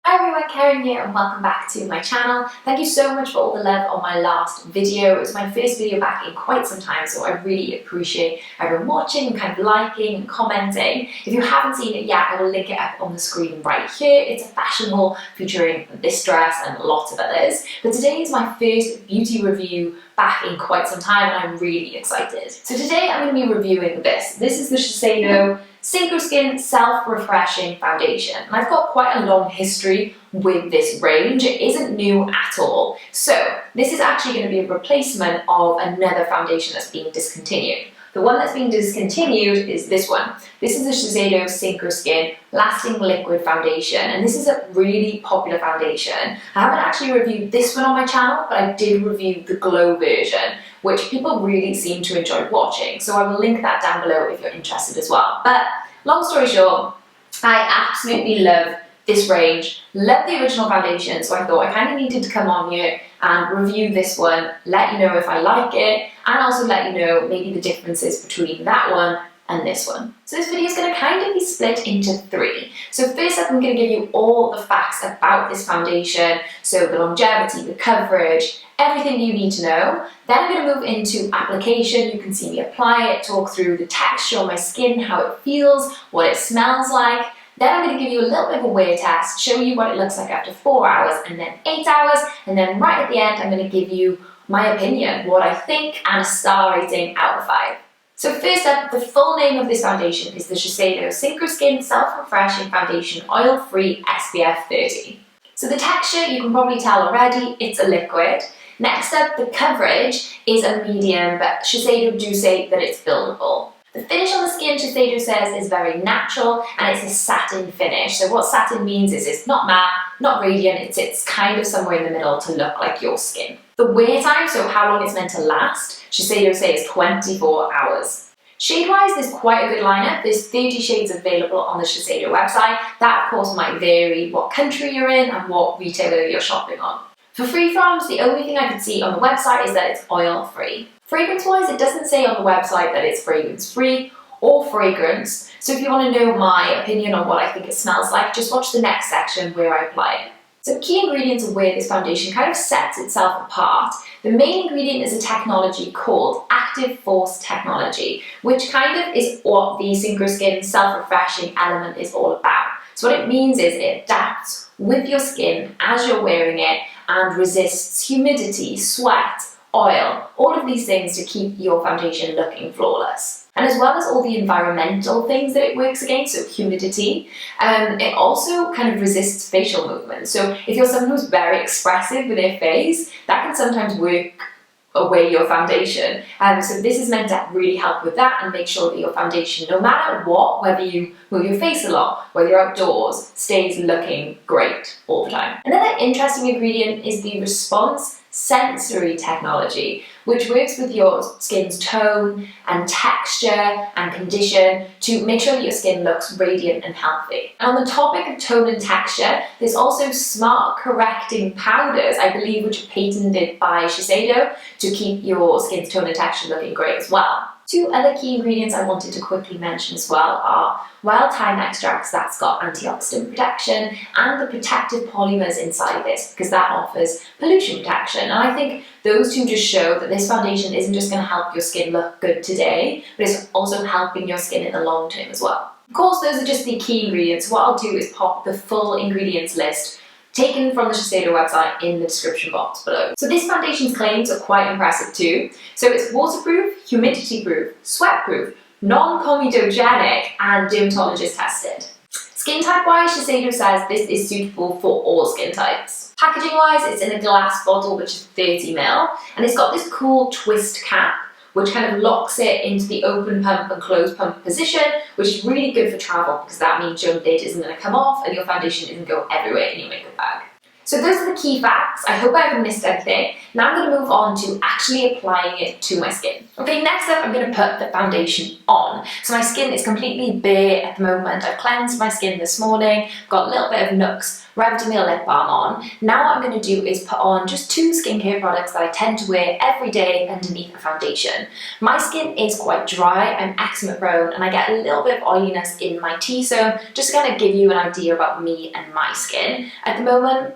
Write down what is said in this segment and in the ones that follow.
Hi everyone, Ceryn here and welcome back to my channel. Thank you so much for all the love on my last video. It was my first video back in quite some time, so I really appreciate everyone watching and kind of liking and commenting. If you haven't seen it yet, I will link it up on the screen right here. It's a fashion haul featuring this dress and lots of others. But today is my first beauty review back in quite some time and I'm really excited. So today I'm going to be reviewing this. This is the Shiseido Synchro Skin Self-Refreshing Foundation. And I've got quite a long history with this range. It isn't new at all. So this is actually going to be a replacement of another foundation that's being discontinued. The one that's being discontinued is this one. This is the Shiseido Synchro Skin Lasting Liquid Foundation, and this is a really popular foundation. I haven't actually reviewed this one on my channel, but I did review the glow version, which people really seem to enjoy watching, so I will link that down below if you're interested as well. But long story short, I absolutely love this range, love the original foundation, so I thought I kind of needed to come on here and review this one, let you know if I like it, and also let you know maybe the differences between that one and this one. So this video is going to kind of be split into three. So first up, I'm going to give you all the facts about this foundation, so the longevity, the coverage, everything you need to know. Then I'm going to move into application. You can see me apply it, talk through the texture on my skin, how it feels, what it smells like. Then I'm going to give you a little bit of a wear test, show you what it looks like after 4 hours and then 8 hours, and then right at the end I'm going to give you my opinion, what I think, and a star rating out of 5. So first up, the full name of this foundation is the Shiseido Synchro Skin Self-Refreshing Foundation Oil-Free SPF 30. So the texture, you can probably tell already, it's a liquid. Next up, the coverage is a medium, but Shiseido do say that it's buildable. The finish on the skin, Shiseido says, is very natural and it's a satin finish. So what satin means is it's not matte, not radiant, it sits kind of somewhere in the middle to look like your skin. The wear time, so how long it's meant to last, Shiseido says 24 hours. Shade-wise, there's quite a good lineup. There's 30 shades available on the Shiseido website. That, of course, might vary what country you're in and what retailer you're shopping on. For free froms, the only thing I could see on the website is that it's oil-free. Fragrance-wise, it doesn't say on the website that it's fragrance-free or fragrance, so if you want to know my opinion on what I think it smells like, just watch the next section where I apply it. So key ingredients of where this foundation kind of sets itself apart. The main ingredient is a technology called Active Force Technology, which kind of is what the Synchro Skin self-refreshing element is all about. So what it means is it adapts with your skin as you're wearing it and resists humidity, sweat, oil, all of these things to keep your foundation looking flawless. And as well as all the environmental things that it works against, so humidity, it also kind of resists facial movement. So if you're someone who's very expressive with their face, that can sometimes work away your foundation. So this is meant to really help with that and make sure that your foundation, no matter what, whether you move your face a lot, whether you're outdoors, stays looking great all the time. Another interesting ingredient is the Response Sensory Technology, which works with your skin's tone and texture and condition to make sure that your skin looks radiant and healthy. And on the topic of tone and texture, there's also smart correcting powders, I believe, which are patented by Shiseido to keep your skin's tone and texture looking great as well. Two other key ingredients I wanted to quickly mention as well are wild thyme extracts, that's got antioxidant protection, and the protective polymers inside this, because that offers pollution protection. And I think those two just show that this foundation isn't just going to help your skin look good today, but it's also helping your skin in the long term as well. Of course, those are just the key ingredients. What I'll do is pop the full ingredients list taken from the Shiseido website in the description box below. So this foundation's claims are quite impressive too. So it's waterproof, humidity-proof, sweat-proof, non-comedogenic, and dermatologist tested. Skin type-wise, Shiseido says this is suitable for all skin types. Packaging-wise, it's in a glass bottle which is 30 ml, and it's got this cool twist cap which kind of locks it into the open pump and closed pump position, which is really good for travel because that means your lid isn't going to come off and your foundation isn't going to go everywhere in your makeup bag. So those are the key facts. I hope I haven't missed anything. Now I'm going to move on to actually applying it to my skin. Okay, next up I'm going to put the foundation on. So my skin is completely bare at the moment. I've cleansed my skin this morning, got a little bit of nooks Revitamill lip balm on. Now what I'm going to do is put on just 2 skincare products that I tend to wear every day underneath a foundation. My skin is quite dry, I'm eczema prone, and I get a little bit of oiliness in my T-zone, just to kind of give you an idea about me and my skin. At the moment,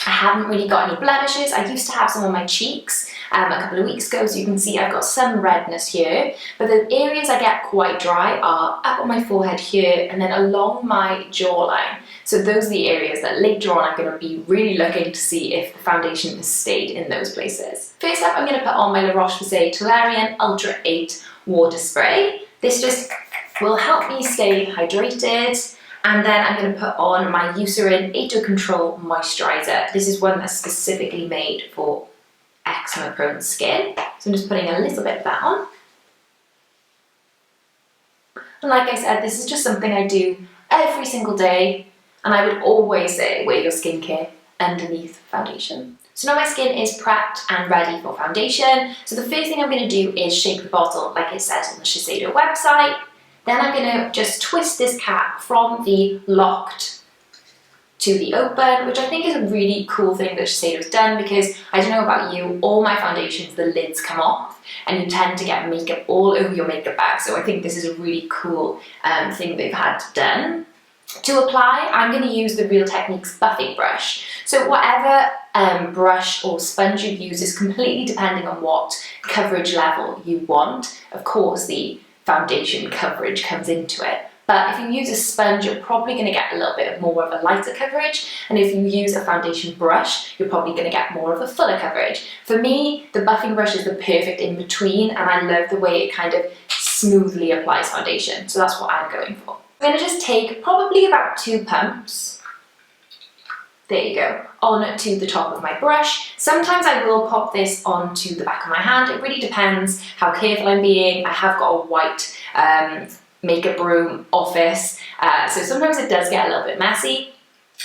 I haven't really got any blemishes. I used to have some on my cheeks a couple of weeks ago, so you can see I've got some redness here, but the areas I get quite dry are up on my forehead here and then along my jawline. So those are the areas that later on I'm going to be really looking to see if the foundation has stayed in those places. First up, I'm going to put on my La Roche-Posay Toleriane Ultra 8 water spray. This just will help me stay hydrated. And then I'm going to put on my Eucerin Ato Control Moisturiser. This is one that's specifically made for eczema prone skin. So I'm just putting a little bit of that on. And like I said, this is just something I do every single day. And I would always say, wear your skincare underneath foundation. So now my skin is prepped and ready for foundation. So the first thing I'm going to do is shake the bottle like it says on the Shiseido website. Then I'm going to just twist this cap from the locked to the open, which I think is a really cool thing that Shiseido's done, because I don't know about you, all my foundations, the lids come off and you tend to get makeup all over your makeup bag. So I think this is a really cool thing they've had done. To apply, I'm going to use the Real Techniques buffing brush. So whatever brush or sponge you use is completely depending on what coverage level you want. Of course, the foundation coverage comes into it. But if you use a sponge, you're probably going to get a little bit more of a lighter coverage. And if you use a foundation brush, you're probably going to get more of a fuller coverage. For me, the buffing brush is the perfect in between, and I love the way it kind of smoothly applies foundation. So that's what I'm going for. I'm going to just take probably about 2 pumps. There you go, on to the top of my brush. Sometimes I will pop this onto the back of my hand. It really depends how careful I'm being. I have got a white makeup room office, so sometimes it does get a little bit messy.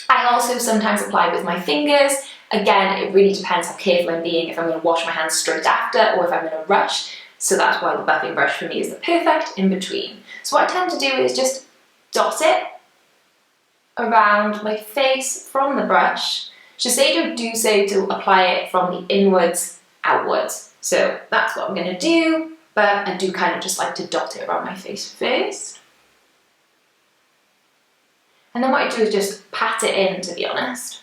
I also sometimes apply with my fingers. Again, it really depends how careful I'm being, if I'm going to wash my hands straight after or if I'm in a rush. So that's why the buffing brush for me is the perfect in between. So what I tend to do is just dot it around my face from the brush. Shiseido do say to apply it from the inwards outwards. So that's what I'm going to do, but I do kind of just like to dot it around my face first. And then what I do is just pat it in, to be honest.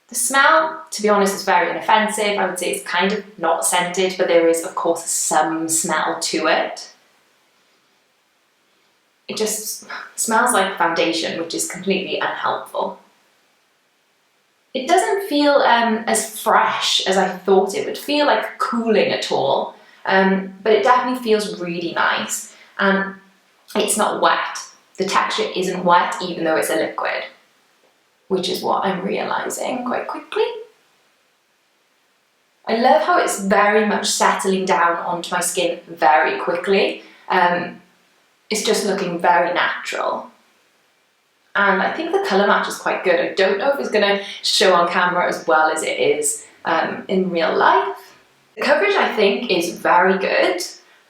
The smell, to be honest, is very inoffensive. I would say it's kind of not scented, but there is, of course, some smell to it. It just smells like foundation, which is completely unhelpful. It doesn't feel as fresh as I thought it would feel, like cooling at all, but it definitely feels really nice, and it's not wet. The texture isn't wet even though it's a liquid, which is what I'm realising quite quickly. I love how it's very much settling down onto my skin very quickly. It's just looking very natural. And I think the colour match is quite good. I don't know if it's going to show on camera as well as it is in real life. The coverage, I think, is very good.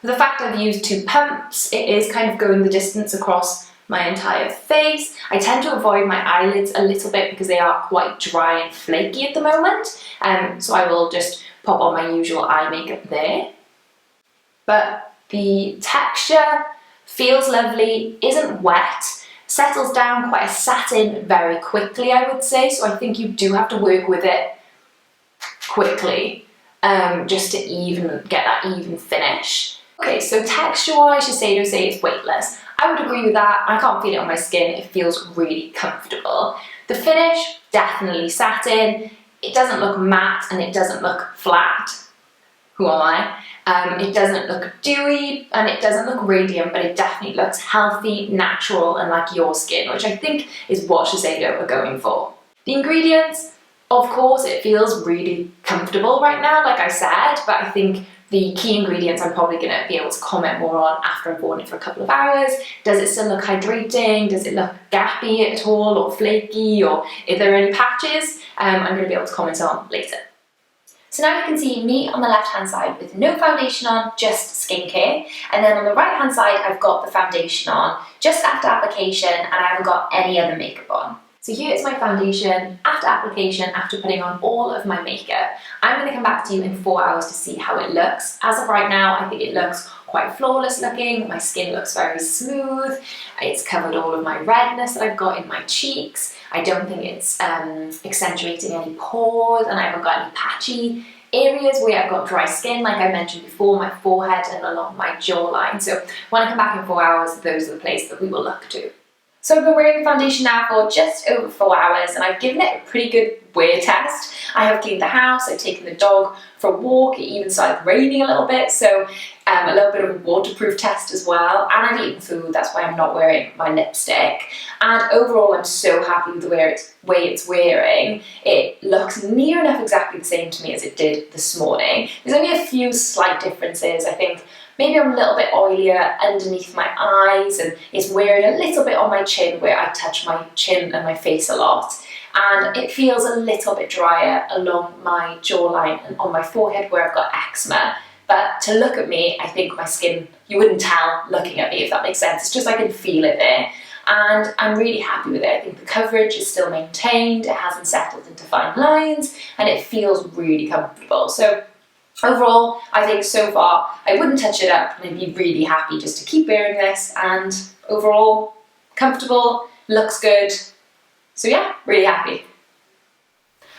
For the fact I've used 2 pumps, it is kind of going the distance across my entire face. I tend to avoid my eyelids a little bit because they are quite dry and flaky at the moment. So I will just pop on my usual eye makeup there. But the texture feels lovely, isn't wet, settles down quite a satin very quickly, I would say, so I think you do have to work with it quickly just to get that even finish. Okay, so texture-wise, Shiseido say it's weightless. I would agree with that. I can't feel it on my skin, it feels really comfortable. The finish, definitely satin. It doesn't look matte and it doesn't look flat. Who am I? It doesn't look dewy and it doesn't look radiant, but it definitely looks healthy, natural, and like your skin, which I think is what Shiseido are going for. The ingredients, of course, it feels really comfortable right now, like I said, but I think the key ingredients I'm probably going to be able to comment more on after I've worn it for a couple of hours. Does it still look hydrating? Does it look gappy at all or flaky? Or are there any patches? I'm going to be able to comment on later. So now you can see me on the left hand side with no foundation on, just skincare, and then on the right hand side I've got the foundation on just after application and I haven't got any other makeup on. So here is my foundation after application, after putting on all of my makeup. I'm going to come back to you in 4 hours to see how it looks. As of right now, I think it looks quite flawless looking. My skin looks very smooth. It's covered all of my redness that I've got in my cheeks. I don't think it's accentuating any pores, and I haven't got any patchy areas where I've got dry skin, like I mentioned before, my forehead and along my jawline. So when I come back in 4 hours, those are the places that we will look to. So I've been wearing the foundation now for just over 4 hours, and I've given it a pretty good wear test. I have cleaned the house, I've taken the dog for a walk, it even started raining a little bit, so a little bit of a waterproof test as well, and I've eaten food, that's why I'm not wearing my lipstick. And overall I'm so happy with the way it's wearing. It looks near enough exactly the same to me as it did this morning. There's only a few slight differences. I think maybe I'm a little bit oilier underneath my eyes, and it's wearing a little bit on my chin where I touch my chin and my face a lot. And it feels a little bit drier along my jawline and on my forehead where I've got eczema. But to look at me, I think my skin, you wouldn't tell looking at me, if that makes sense. It's just I can feel it there. And I'm really happy with it. I think the coverage is still maintained, it hasn't settled into fine lines, and it feels really comfortable. So overall, I think so far, I wouldn't touch it up, and I'd be really happy just to keep wearing this, and overall, comfortable, looks good. So yeah, really happy.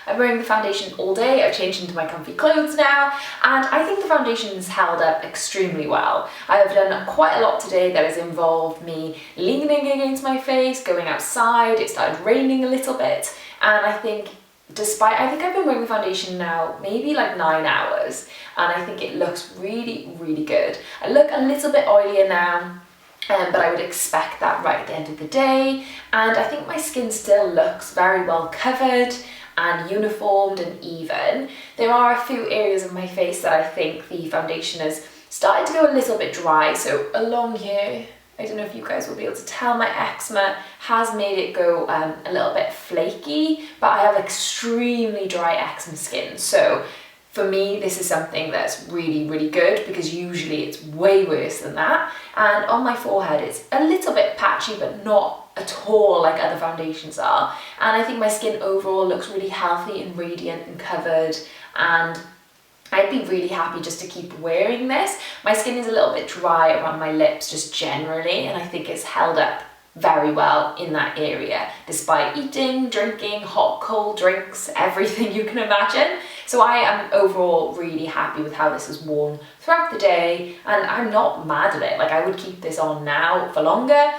I'm wearing the foundation all day, I've changed into my comfy clothes now, and I think the foundation has held up extremely well. I've done quite a lot today that has involved me leaning against my face, going outside, it started raining a little bit, and I think I've been wearing the foundation now maybe like 9 hours, and I think it looks really, really good. I look a little bit oilier now, but I would expect that right at the end of the day, and I think my skin still looks very well covered and uniformed and even. There are a few areas of my face that I think the foundation has started to go a little bit dry, so along here, I don't know if you guys will be able to tell, my eczema has made it go a little bit flaky, but I have extremely dry eczema skin, so for me this is something that's really, really good, because usually it's way worse than that. And on my forehead it's a little bit patchy, but not at all like other foundations are, and I think my skin overall looks really healthy and radiant and covered, and I'd be really happy just to keep wearing this. My skin is a little bit dry around my lips just generally, and I think it's held up very well in that area, despite eating, drinking, hot, cold drinks, everything you can imagine. So I am overall really happy with how this is worn throughout the day, and I'm not mad at it. Like, I would keep this on now for longer.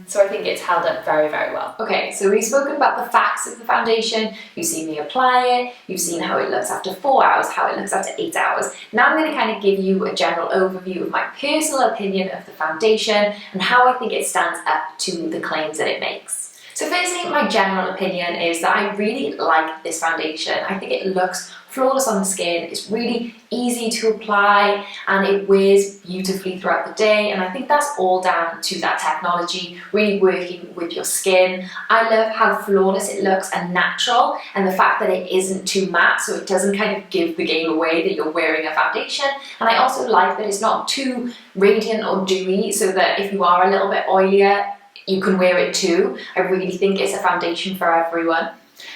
So I think it's held up very, very well. Okay, so we've spoken about the facts of the foundation, you've seen me apply it, you've seen how it looks after 4 hours, how it looks after 8 hours. Now I'm going to kind of give you a general overview of my personal opinion of the foundation and how I think it stands up to the claims that it makes. So firstly, my general opinion is that I really like this foundation. I think it looks flawless on the skin, it's really easy to apply, and it wears beautifully throughout the day, and I think that's all down to that technology really working with your skin. I love how flawless it looks and natural, and the fact that it isn't too matte, so it doesn't kind of give the game away that you're wearing a foundation. And I also like that it's not too radiant or dewy, so that if you are a little bit oilier, you can wear it too. I really think it's a foundation for everyone.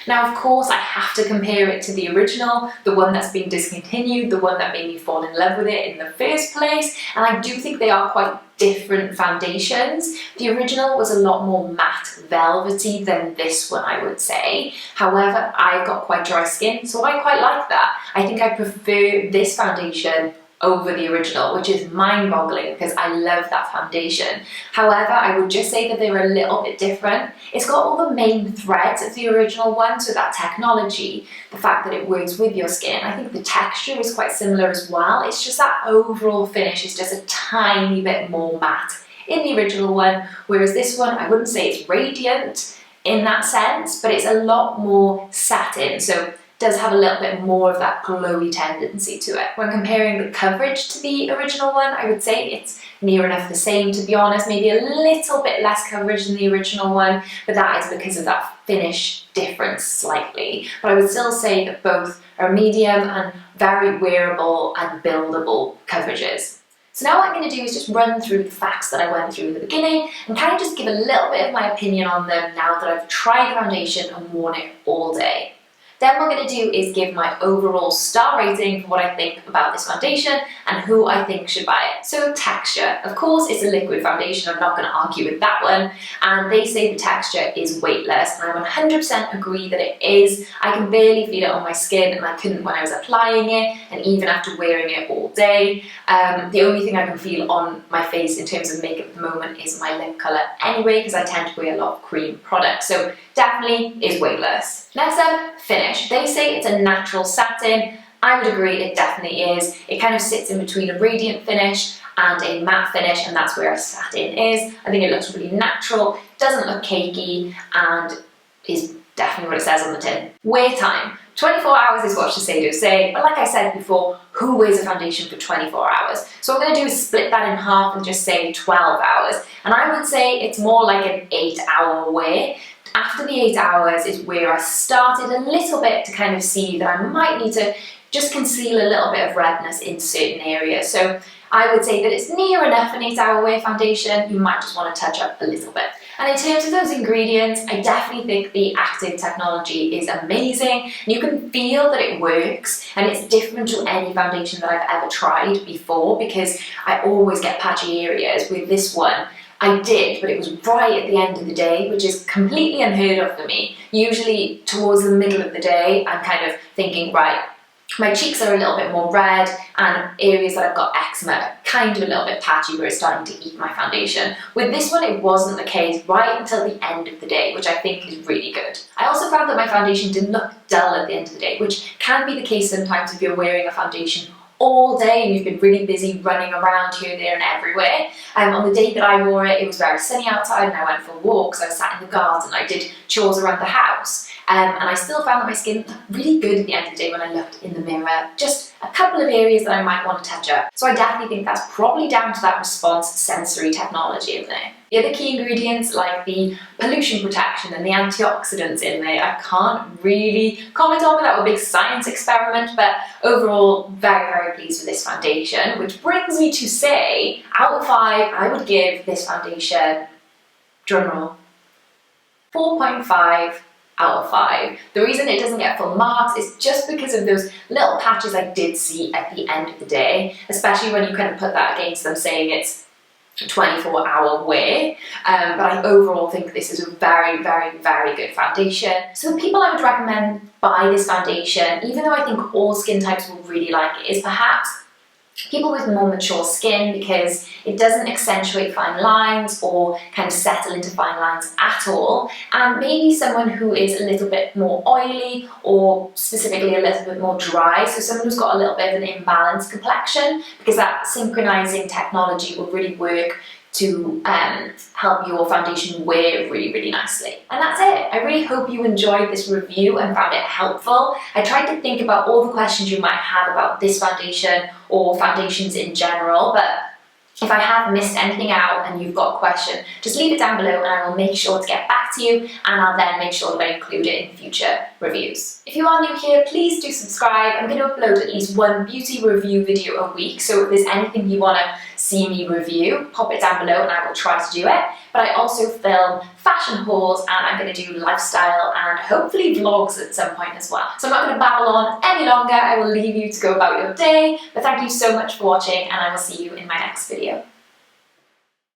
Now, of course, I have to compare it to the original, the one that's been discontinued, the one that made me fall in love with it in the first place, and I do think they are quite different foundations. The original was a lot more matte velvety than this one, I would say. However, I've got quite dry skin, so I quite like that. I think I prefer this foundation over the original, which is mind-boggling because I love that foundation. However, I would just say that they're a little bit different. It's got all the main threads of the original one, so that technology, the fact that it works with your skin. I think the texture is quite similar as well. It's just that overall finish is just a tiny bit more matte in the original one, whereas this one, I wouldn't say it's radiant in that sense, but it's a lot more satin. So does have a little bit more of that glowy tendency to it. When comparing the coverage to the original one, I would say it's near enough the same, to be honest, maybe a little bit less coverage than the original one, but that is because of that finish difference slightly. But I would still say that both are medium and very wearable and buildable coverages. So now what I'm going to do is just run through the facts that I went through in the beginning and kind of just give a little bit of my opinion on them now that I've tried the foundation and worn it all day. Then what I'm going to do is give my overall star rating for what I think about this foundation and who I think should buy it. So texture, of course it's a liquid foundation, I'm not going to argue with that one, and they say the texture is weightless, and I 100% agree that it is. I can barely feel it on my skin, and I couldn't when I was applying it, and even after wearing it all day. The only thing I can feel on my face in terms of makeup at the moment is my lip colour anyway, because I tend to wear a lot of cream products, so definitely is weightless. Next up, finish. They say it's a natural satin. I would agree, it definitely is. It kind of sits in between a radiant finish and a matte finish, and that's where a satin is. I think it looks really natural, doesn't look cakey, and is definitely what it says on the tin. Wear time. 24 hours is what Shiseido say, but like I said before, who wears a foundation for 24 hours? So what I'm going to do is split that in half and just say 12 hours. And I would say it's more like an 8-hour wear. After the 8 hours is where I started a little bit to kind of see that I might need to just conceal a little bit of redness in certain areas. So I would say that it's near enough an 8-hour wear foundation. You might just want to touch up a little bit. And in terms of those ingredients, I definitely think the active technology is amazing. You can feel that it works, and it's different to any foundation that I've ever tried before, because I always get patchy areas. With this one, I did, but it was right at the end of the day, which is completely unheard of for me. Usually towards the middle of the day, I'm kind of thinking, right, my cheeks are a little bit more red, and areas that I've got eczema are kind of a little bit patchy where it's starting to eat my foundation. With this one, it wasn't the case right until the end of the day, which I think is really good. I also found that my foundation didn't look dull at the end of the day, which can be the case sometimes if you're wearing a foundation all day and you've been really busy running around here, there and everywhere. On the day that I wore it, it was very sunny outside and I went for walks, I sat in the garden, I did chores around the house. And I still found that my skin looked really good at the end of the day when I looked in the mirror. Just a couple of areas that I might want to touch up. So I definitely think that's probably down to that Response sensory technology in there. The other key ingredients like the pollution protection and the antioxidants in there, I can't really comment on without a big science experiment, but overall very, very pleased with this foundation, which brings me to say, out of 5, I would give this foundation, drumroll, 4.5 out of 5. The reason it doesn't get full marks is just because of those little patches I did see at the end of the day, especially when you kind of put that against them saying it's a 24-hour wear. But I overall think this is a very, very, very good foundation. So the people I would recommend buy this foundation, even though I think all skin types will really like it, is perhaps people with more mature skin, because it doesn't accentuate fine lines or kind of settle into fine lines at all, and maybe someone who is a little bit more oily or specifically a little bit more dry, so someone who's got a little bit of an imbalanced complexion, because that synchronizing technology will really work to help your foundation wear really, really nicely. And that's it. I really hope you enjoyed this review and found it helpful. I tried to think about all the questions you might have about this foundation or foundations in general, but if I have missed anything out and you've got a question, just leave it down below and I will make sure to get back to you, and I'll then make sure that I include it in future reviews. If you are new here, please do subscribe. I'm going to upload at least one beauty review video a week, so if there's anything you want to see me review, pop it down below and I will try to do it. But I also film fashion hauls, and I'm going to do lifestyle and hopefully vlogs at some point as well. So I'm not going to babble on any longer. I will leave you to go about your day, but thank you so much for watching, and I will see you in my next video.